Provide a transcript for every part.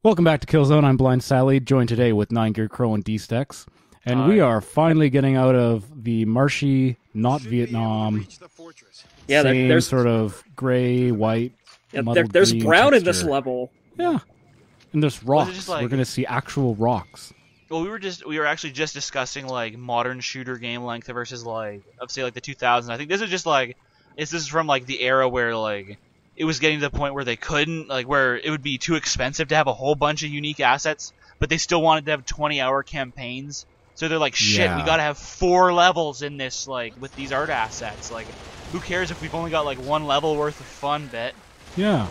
Welcome back to Killzone. I'm Blind Sally, joined today with 9 Gear Crow and D-Stex. And we are finally getting out of the marshy, not Vietnam, there's sort of gray, white, there's green brown texture in this level. Yeah. And there's rocks. Like, we're going to see actual rocks. Well, we were actually just discussing like modern shooter game length versus like say like the 2000s. I think this is just like this is from like the era where like it was getting to the point where they couldn't where it would be too expensive to have a whole bunch of unique assets, but they still wanted to have 20-hour campaigns. So they're like, shit, we gotta have 4 levels in this with these art assets. Like, who cares if we've only got like 1 level worth of fun bit? Yeah.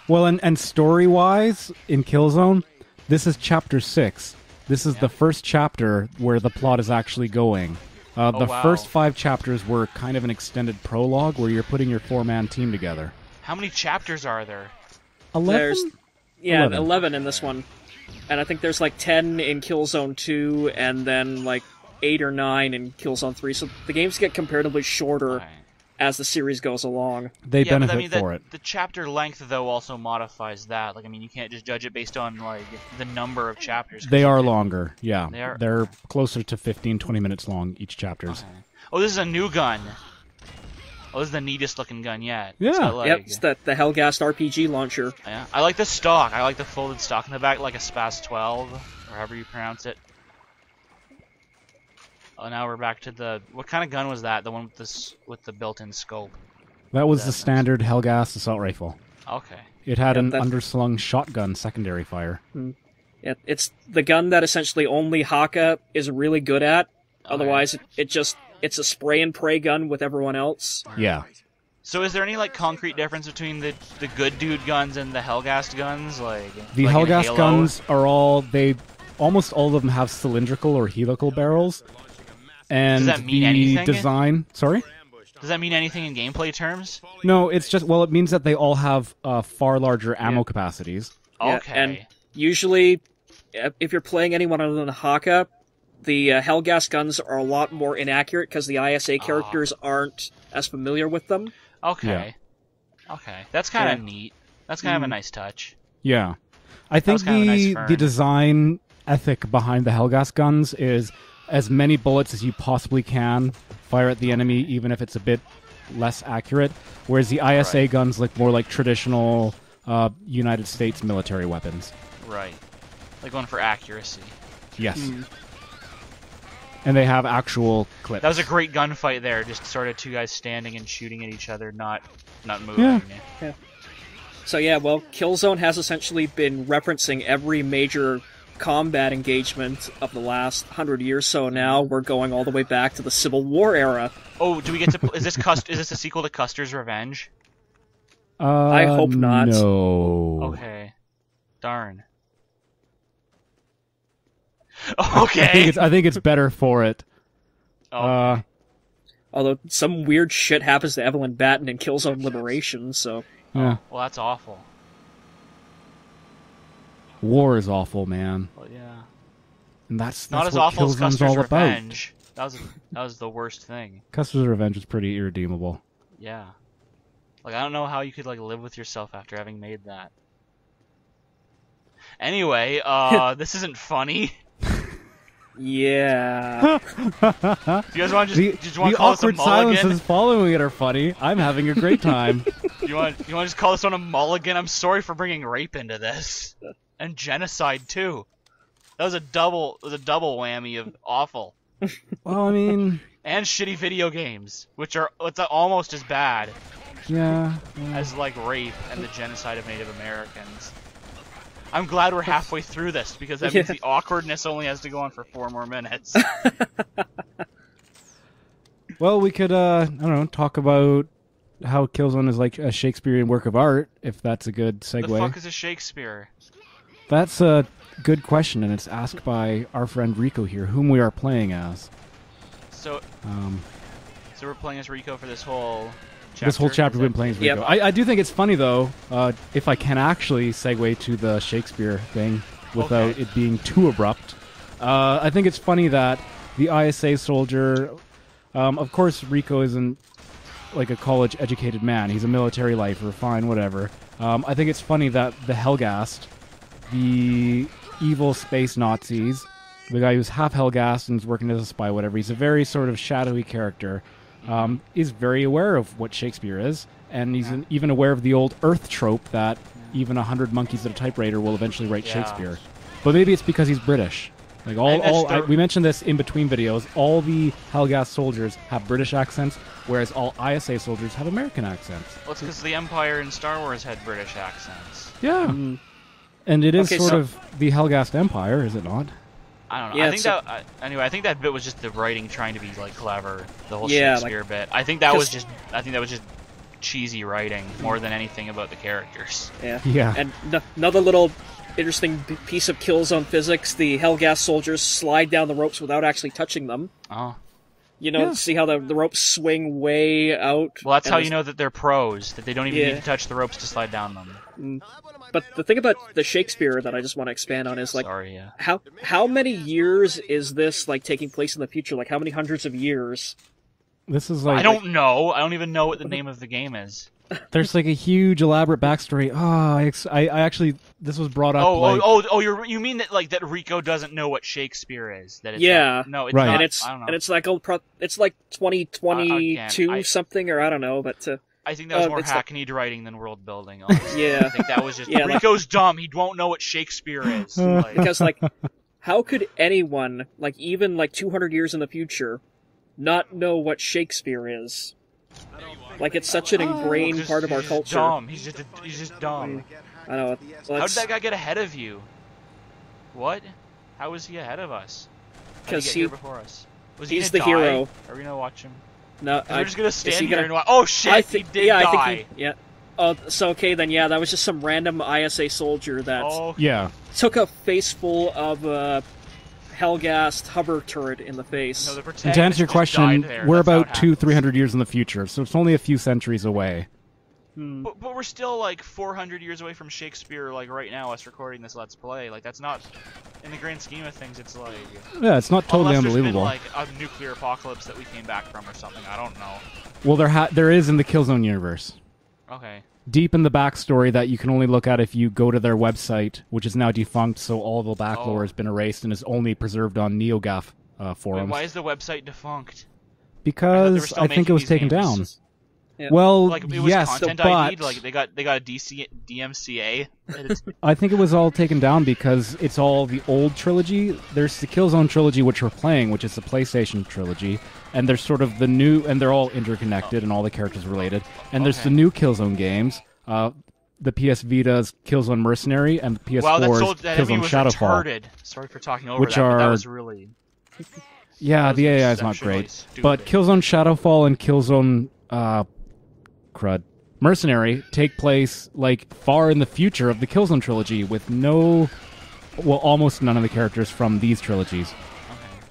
Well, and story-wise, in Killzone, this is Chapter 6. This is the first chapter where the plot is actually going. The first 5 chapters were kind of an extended prologue where you're putting your 4-man team together. How many chapters are there? 11? There's 11 in this one. And I think there's like 10 in Killzone 2 and then like 8 or 9 in Killzone 3. So the games get comparatively shorter as the series goes along. They benefit for it. The chapter length, though, also modifies that. Like, I mean, you can't just judge it based on like the number of chapters. They are longer, yeah. They're closer to 15, 20 minutes long, each chapters. Okay. Oh, this is a new gun. Oh, this is the neatest looking gun yet. Yeah. It's the Hellgast RPG launcher. Yeah. I like the stock. I like the folded stock in the back, like a Spas 12, or however you pronounce it. Oh, now we're back to the... What kind of gun was that? The one with the built-in scope? That was the standard Hellgast assault rifle. Okay. It had an underslung shotgun secondary fire. Yeah, it's the gun that essentially only Haka is really good at. Otherwise, it's a spray and pray gun with everyone else. Yeah. So is there any concrete difference between the good dude guns and the Hellgast guns? The Hellgast guns are almost all of them have cylindrical or helical barrels. And does that mean anything? Design, sorry? Does that mean anything in gameplay terms? No, it's just, well, it means that they all have far larger ammo capacities. Okay. Yeah, and usually, if you're playing anyone other than Haka, the Hellgast guns are a lot more inaccurate because the ISA characters aren't as familiar with them. Okay. Yeah. Okay. That's kind of neat. That's kind of a nice touch. Yeah. I think the design ethic behind the Hellgast guns is as many bullets as you possibly can fire at the enemy, even if it's a bit less accurate, whereas the ISA guns look more like traditional United States military weapons. Right. Like going for accuracy. Yes. And they have actual clips. That was a great gunfight there, just sort of 2 guys standing and shooting at each other, not moving. Yeah. So well, Killzone has essentially been referencing every major combat engagement of the last 100 years. So now we're going all the way back to the Civil War era. Oh, do we get to? Is this a sequel to Custer's Revenge? I hope not. No. Okay. Darn. Okay. I think it's better for it. Okay. Although some weird shit happens to Evelyn Batten in Killzone Liberation, so... Yeah. Well, that's awful. War is awful, man. Well, yeah. And that's not as what awful as Killzone's Custer's all about. Revenge. That was the worst thing. Custer's Revenge is pretty irredeemable. Yeah. I don't know how you could live with yourself after having made that. Anyway, this isn't funny. Yeah. Do you guys want to just want to call this a mulligan? The awkward silences following it are funny. I'm having a great time. You want to just call this one a mulligan? I'm sorry for bringing rape into this, and genocide too. That was a double whammy of awful. Well, I mean, and shitty video games, which are almost as bad. Yeah. As rape and the genocide of Native Americans. I'm glad we're halfway through this, because that means the awkwardness only has to go on for 4 more minutes. Well, we could, I don't know, talk about how Killzone is like a Shakespearean work of art, if that's a good segue. The fuck is a Shakespeare? That's a good question, and it's asked by our friend Rico here, whom we are playing as. So we're playing as Rico for this whole... This whole chapter we've been playing as Rico. Yep. I do think it's funny, though, if I can actually segue to the Shakespeare thing without it being too abrupt. I think it's funny that the ISA soldier... of course, Rico isn't a college-educated man. He's a military lifer, fine, whatever. I think it's funny that the Hellgast the evil space Nazis, the guy who's half Helghast and is working as a spy, whatever. He's a very sort of shadowy character. Is very aware of what Shakespeare is, and he's even aware of the old Earth trope that even 100 monkeys at a typewriter will eventually write Shakespeare. But maybe it's because he's British. Like we mentioned this in between videos. All the Helghast soldiers have British accents, whereas all ISA soldiers have American accents. Well, it's because the Empire in Star Wars had British accents. Yeah, and it is sort of the Helghast Empire, is it not? I don't know. Yeah, I think that bit was just the writing trying to be like clever. The whole Shakespeare bit. I think that was just cheesy writing more than anything about the characters. Yeah. And another little interesting piece of Killzone physics: the Helghast soldiers slide down the ropes without actually touching them. Oh. See how the ropes swing way out? Well, that's how you know that they're pros, that they don't even need to touch the ropes to slide down them. But the thing about the Shakespeare that I just want to expand on is, like, how many years is this, like, taking place in the future? Like, how many hundreds of years? This is like... I don't know. I don't even know what the name of the game is. There's, like, a huge, elaborate backstory. I actually... This was brought up, you mean that, like, that Rico doesn't know what Shakespeare is? That it's no, it's right. not. I don't know. And it's like, it's like 2022 something, or I don't know, but... I think that was more hackneyed writing than world building, honestly. Yeah. I think that was just... Rico's dumb. He won't know what Shakespeare is. Because, like, how could anyone, like, even, like, 200 years in the future, not know what Shakespeare is? Like, it's such an ingrained part of our culture. Dumb. He's just dumb. I know. Well, how did that guy get ahead of you? What? How was he ahead of us? Because he get here before us? Was he's he the hero. Are we gonna watch him? No, we're just gonna stand here and watch. Oh shit! He did die. I think he. Oh, so okay then. Yeah, that was just some random ISA soldier that took a face full of Helghast hover turret in the face. No, and to answer your question, we're about 200-300 years in the future, so it's only a few centuries away. But we're still like 400 years away from Shakespeare, like right now, us recording this Let's Play. Like that's not, in the grand scheme of things, it's like... Yeah, it's not totally unbelievable. Unless there's been like a nuclear apocalypse that we came back from or something, I don't know. Well, there is in the Killzone universe. Okay. Deep in the backstory that you can only look at if you go to their website, which is now defunct, so all the backlore has been erased and is only preserved on NeoGAF forums. Wait, why is the website defunct? Because I think it was taken down. Yeah. Well, like, it was yes, content but ID? Like they got a DMCA. I think it was all taken down because it's all the old trilogy. There's the Killzone trilogy, which we're playing, which is the PlayStation trilogy, and there's sort of the new, and they're all interconnected and all the characters related. And there's the new Killzone games, the PS Vita's Killzone Mercenary and the PS4's Killzone Shadowfall. Retarded. Sorry for talking over that, but that was really... Yeah, the AI is not great. Stupid. But Killzone Shadowfall and Killzone... Mercenary take place like far in the future of the Killzone trilogy with almost none of the characters from these trilogies. Okay.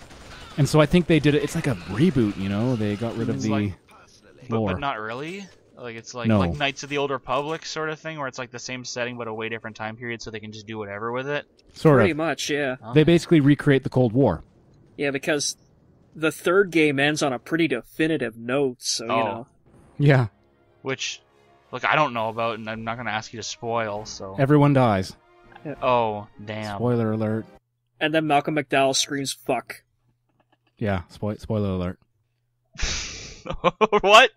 And so I think they did it. It's like a reboot, you know. They got rid of the lore. But not really. Like it's like Knights of the Old Republic sort of thing, where it's like the same setting but a way different time period, so they can just do whatever with it. Pretty much, yeah. They basically recreate the Cold War. Yeah, because the third game ends on a pretty definitive note, so you know. Yeah. Which, look, I don't know about, and I'm not going to ask you to spoil, so... Everyone dies. Yeah. Oh, damn. Spoiler alert. And then Malcolm McDowell screams, fuck. Yeah, spoiler alert. What?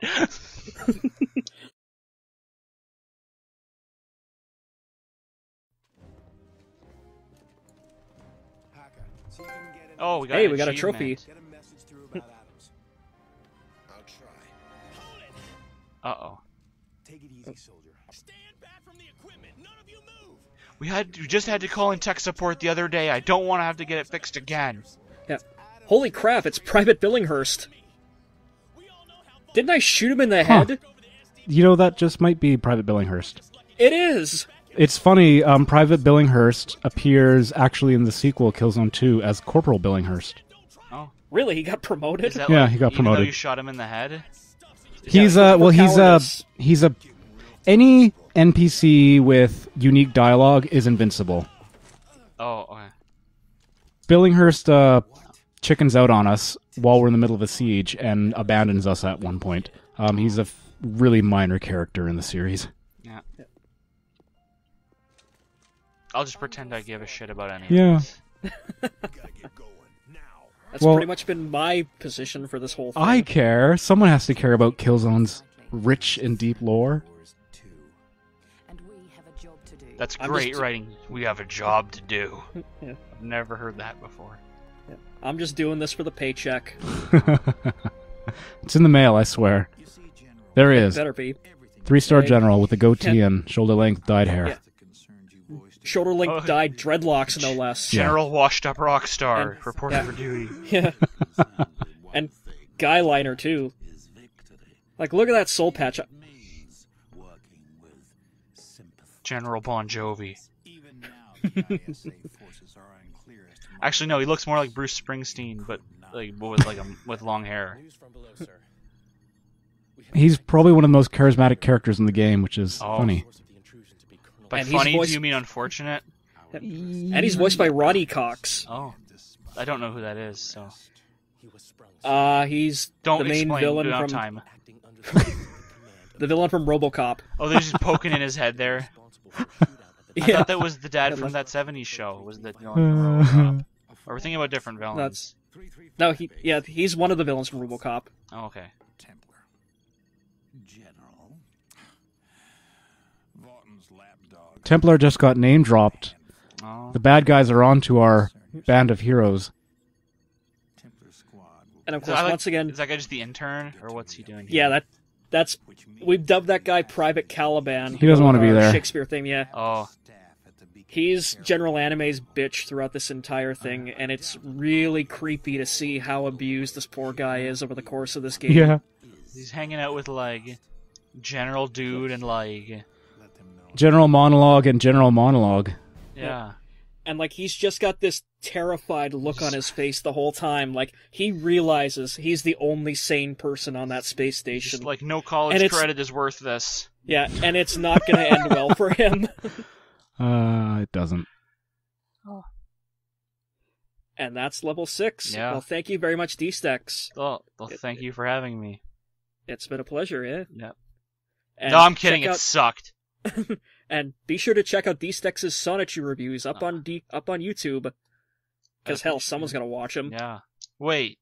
Oh, we got a trophy. Uh-oh. Take it easy, soldier. Stand back from the equipment. None of you move. We just had to call in tech support the other day. I don't want to have to get it fixed again. Yeah. Holy crap, it's Private Billinghurst. Didn't I shoot him in the head? You know, that just might be Private Billinghurst. It is! It's funny, Private Billinghurst appears actually in the sequel, Killzone 2, as Corporal Billinghurst. Oh. Really? He got promoted? Yeah, he got promoted. Even though you shot him in the head? Any NPC with unique dialogue is invincible. Oh, okay. Billinghurst chickens out on us while we're in the middle of a siege and abandons us at one point. He's a really minor character in the series. Yeah. I'll just pretend I give a shit about any Yeah. of this. Gotta get going now. That's Well- pretty much been my position for this whole thing. I care. Someone has to care about Killzone's rich and deep lore. And we have a job to do. That's I'm great just- writing. We have a job to do. Yeah. I've never heard that before. I'm just doing this for the paycheck. It's in the mail, I swear. There he is. Better be. 3-star Hey. general with a goatee and shoulder-length dyed hair. Yeah. Shoulder length Oh. dyed dreadlocks, no less. Yeah. General washed up rock star And- reporting yeah. for duty. Yeah. And guy liner too. Like, look at that soul patch. General Bon Jovi. Actually, no, he looks more like Bruce Springsteen, but with long hair. He's probably one of the most charismatic characters in the game, which is Oh. funny. By And he's funny, voiced- do you mean unfortunate? And he's voiced by Ronnie Cox. Oh, I don't know who that is. So He's don't the main explain. villain We don't have from time. the villain from RoboCop. Oh, they're just poking in his head there. I Yeah. thought that was the dad from that '70s show. Was that villain from RoboCop? Or we're thinking about different villains. No, he's one of the villains from RoboCop. Oh, okay. Templar. General. Vaughton's lapdog. Templar just got name dropped. Oh. The bad guys are on to our band of heroes. Templar squad will And of So course, I like- once again, Is that guy just the intern, or what's he doing? yeah, Here? that's we've dubbed that guy Private Caliban. He doesn't wanna be Our there. Shakespeare thing, yeah. Oh, staff at the beacon. He's General Anime's bitch throughout this entire thing, and it's really creepy to see how abused this poor guy is over the course of this game. Yeah. he's hanging out with like General Dude and like Let them know. General Monologue and General Monologue. yeah. And, like, he's just got this terrified look on his face the whole time. Like, he realizes he's the only sane person on that space station. Just like no college And it's- credit is worth this. Yeah, and it's not going to end well for him. It doesn't. And that's level 6. Yeah. Well, thank you very much, D-Stex. Well, thank you for having me. It's been a pleasure, yeah? Yep. And No, I'm kidding. check It out- sucked. And be sure to check out D-Stex's Sonichu reviews up on YouTube. Because, hell, someone's going to watch them. Yeah. Wait.